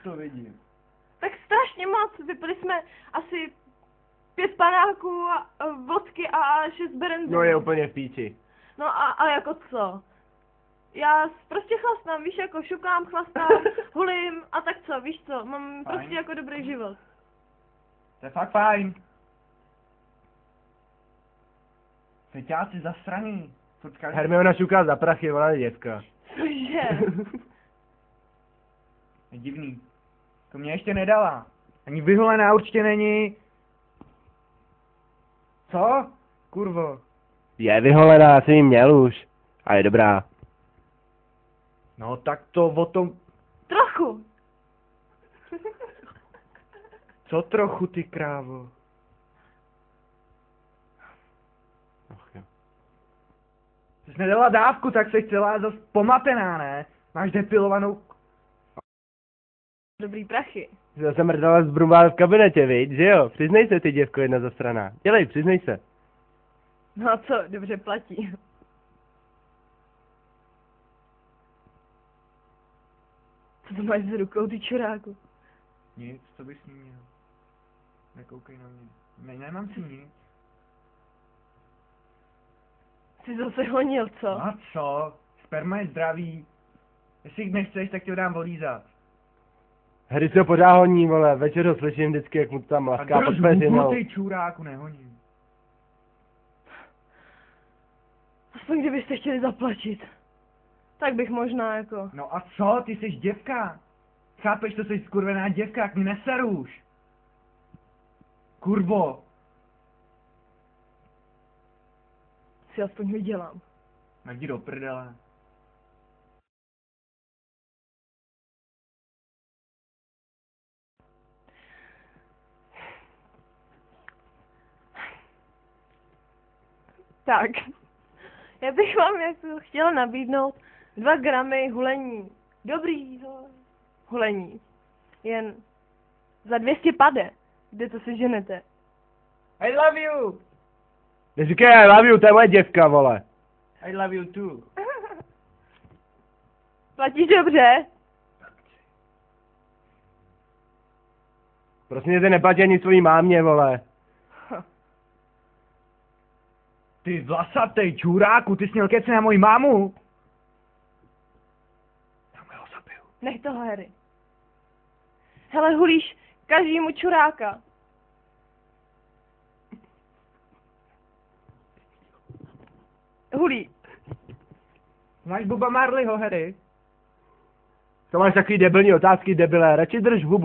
to vidím. Tak strašně moc, vypili jsme asi 5 panáků, vodky a 6 berendů. No je úplně v píči. No a jako co? Já prostě chlastám, víš, jako šukám, chlastám, hulím a tak co, víš co, mám Fajn. prostě jako dobrý život. To je fakt fajn. Feťáci zasraný. Hermiona šuká za prachy, ona je děvka. Cože? Je divný. To mě ještě nedala. Ani vyholená určitě není. Co? Kurvo. Je vyholená, já jsem ji měl už. A je dobrá. No tak to o tom... Trochu. Co trochu, ty krávo? Ach jo. Jsi nedala dávku, tak jsi celá zas pomatená, ne? Máš depilovanou... Dobrý prachy. Jsi zase mrdala z brumbál v kabinetě, viď, že jo? Přiznej se, ty děvko jedna zasraná. Dělej, přiznej se. No a co, dobře platí. Co to máš s rukou, ty čuráku? Nic, co bys s ním měl? Nekoukej na mě. Ne, nemám si nic. Jsi zase honil, co? A co? Sperma je zdravý. Jestli nechceš, tak ti ho dám volízat. Harry se ho pořád honí, vole, večer ho slyším vždycky, jak mu to tam laská pod peřinou. Ty čuráku, nehoním. Aspoň kdybyste chtěli zaplatit. Tak bych možná jako... No a co? Ty jsi děvka. Chápeš, to jsi skurvená děvka, jak mi neseru už. Kurvo. Si aspoň vydělám. Jdi do prdele. Tak. Já bych vám jako chtěla nabídnout 2 gramy hulení. Dobrýho hulení. Jen za 200 pade. Kde to se ženete? I love you. Neříkej, I love you, to je moje děvka, vole. I love you too. Platíš dobře? Prosím tě, neplatí ani svojí mámě, vole. Ty vlasatej čuráku, ty jsi měl keci na moji mámu. Tam ho zabiju. Nech toho, Harry. Hele, hulíš každému čuráka. Hulí. Máš Boba Marleyho, Harry? To máš takový debilní otázky, debile, radši drž hubu.